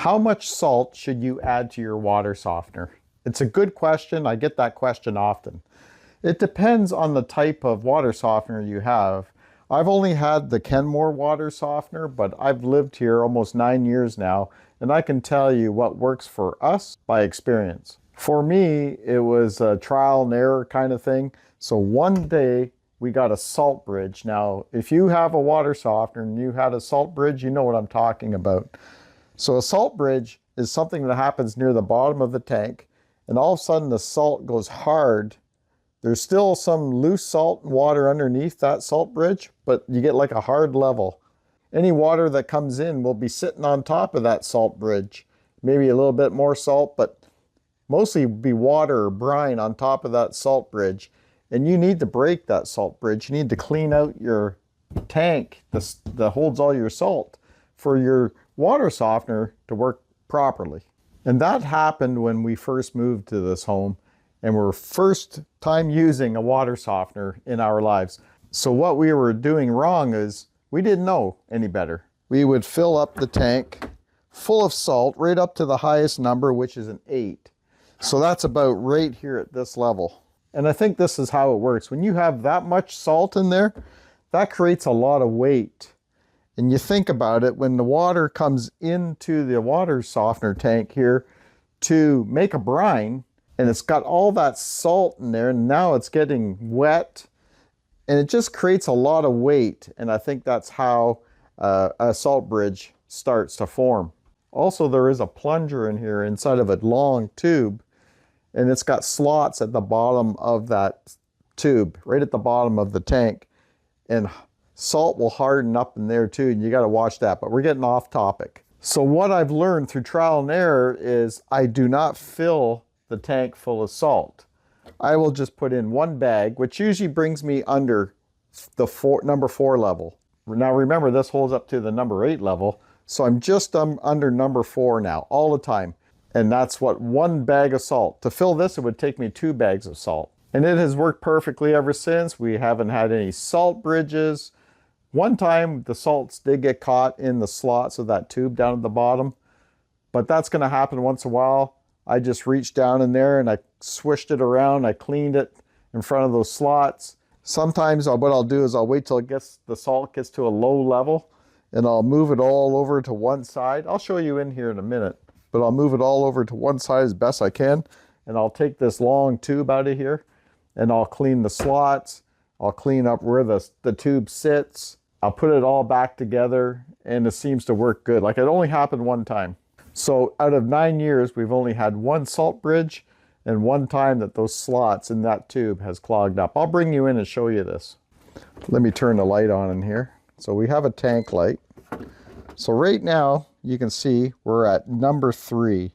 How much salt should you add to your water softener? It's a good question. I get that question often. It depends on the type of water softener you have. I've only had the Kenmore water softener, but I've lived here almost 9 years now, and I can tell you what works for us by experience. For me, it was a trial and error kind of thing. So one day we got a salt bridge. Now, if you have a water softener and you had a salt bridge, you know what I'm talking about. So a salt bridge is something that happens near the bottom of the tank, and all of a sudden the salt goes hard. There's still some loose salt and water underneath that salt bridge, but you get like a hard level. Any water that comes in will be sitting on top of that salt bridge. Maybe a little bit more salt, but mostly be water or brine on top of that salt bridge. And you need to break that salt bridge. You need to clean out your tank that holds all your salt for your water softener to work properly. And that happened when we first moved to this home and we're first time using a water softener in our lives. So what we were doing wrong is we didn't know any better. We would fill up the tank full of salt right up to the highest number, which is an 8. So that's about right here at this level. And I think this is how it works. When you have that much salt in there, that creates a lot of weight. And you think about it, when the water comes into the water softener tank here to make a brine, and it's got all that salt in there, and now it's getting wet, and it just creates a lot of weight. And I think that's how a salt bridge starts to form. Also, there is a plunger in here inside of a long tube, and it's got slots at the bottom of that tube, right at the bottom of the tank. And salt will harden up in there too, and you got to watch that. But we're getting off topic. So what I've learned through trial and error is I do not fill the tank full of salt. I will just put in one bag, which usually brings me under the number 4 level. Now remember, this holds up to the number 8 level, so I'm just under number 4 now, all the time. And that's what, 1 bag of salt. To fill this, it would take me 2 bags of salt. And it has worked perfectly ever since. We haven't had any salt bridges. One time the salts did get caught in the slots of that tube down at the bottom, but that's going to happen once in a while. I just reached down in there and I swished it around. I cleaned it in front of those slots. Sometimes what I'll do is I'll wait till the salt gets to a low level, and I'll move it all over to one side. I'll show you in here in a minute, but I'll move it all over to one side as best I can, and I'll take this long tube out of here and I'll clean the slots. I'll clean up where the tube sits. I'll put it all back together, and it seems to work good. Like, it only happened one time. So out of 9 years, we've only had 1 salt bridge and 1 time that those slots in that tube has clogged up. I'll bring you in and show you this. Let me turn the light on in here. So we have a tank light. So right now, you can see we're at number 3.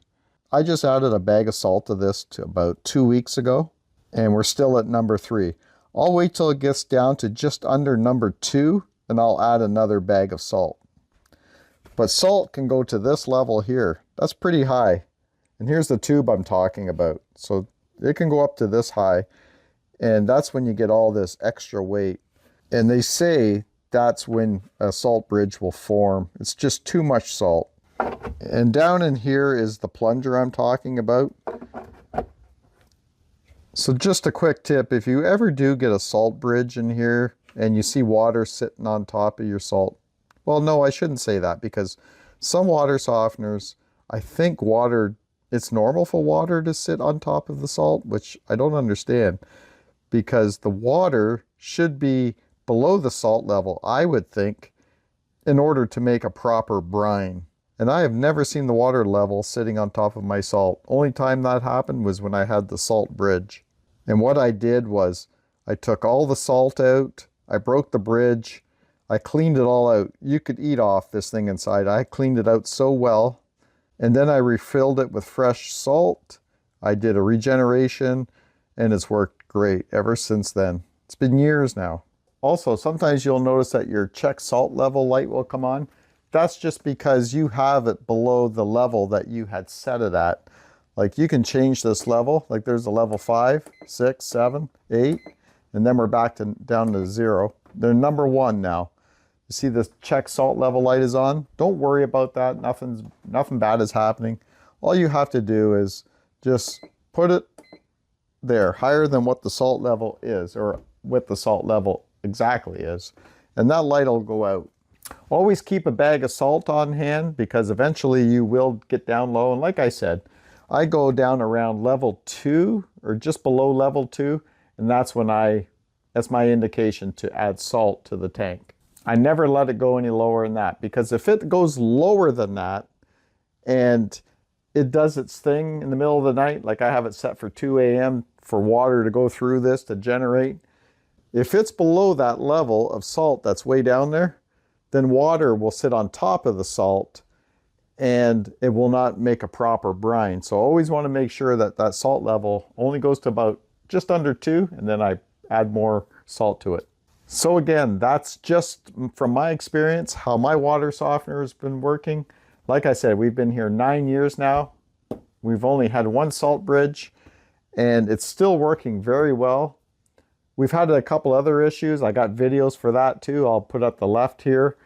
I just added a bag of salt to this about 2 weeks ago, and we're still at number 3. I'll wait till it gets down to just under number 2, and I'll add another bag of salt. But salt can go to this level here. That's pretty high. And here's the tube I'm talking about. So it can go up to this high, and that's when you get all this extra weight. And they say that's when a salt bridge will form. It's just too much salt. And down in here is the plunger I'm talking about. So just a quick tip, if you ever do get a salt bridge in here and you see water sitting on top of your salt, well, no, I shouldn't say that, because some water softeners, I think it's normal for water to sit on top of the salt, which I don't understand, because the water should be below the salt level, I would think, in order to make a proper brine. And I have never seen the water level sitting on top of my salt. Only time that happened was when I had the salt bridge. And what I did was I took all the salt out, I broke the bridge, I cleaned it all out. You could eat off this thing inside. I cleaned it out so well. And then I refilled it with fresh salt. I did a regeneration, and it's worked great ever since then. It's been years now. Also, sometimes you'll notice that your check salt level light will come on. That's just because you have it below the level that you had set it at. Like, you can change this level. Like, there's a level 5, 6, 7, 8, and then we're back down to 0. They're number 1 now. You see the check salt level light is on. Don't worry about that. Nothing bad is happening. All you have to do is just put it there, higher than what the salt level is, or what the salt level exactly is, and that light will go out. Always keep a bag of salt on hand, because eventually you will get down low. And like I said, I go down around level 2 or just below level 2, and that's my indication to add salt to the tank. I never let it go any lower than that, because if it goes lower than that and it does its thing in the middle of the night, like I have it set for 2 a.m. for water to go through this to generate, if it's below that level of salt that's way down there, then water will sit on top of the salt and it will not make a proper brine. So I always want to make sure that that salt level only goes to about just under 2, and then I add more salt to it. So again, that's just from my experience how my water softener has been working. Like I said, we've been here 9 years now. We've only had one salt bridge, and it's still working very well. We've had a couple other issues. I got videos for that too. I'll put up the left here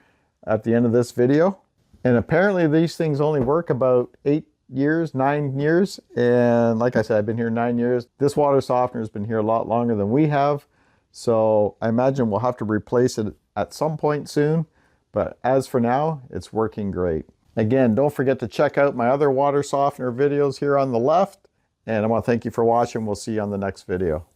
at the end of this video. And apparently these things only work about 8 years, 9 years. And like I said, I've been here 9 years. This water softener has been here a lot longer than we have. So I imagine we'll have to replace it at some point soon. But as for now, it's working great. Again, don't forget to check out my other water softener videos here on the left. And I want to thank you for watching. We'll see you on the next video.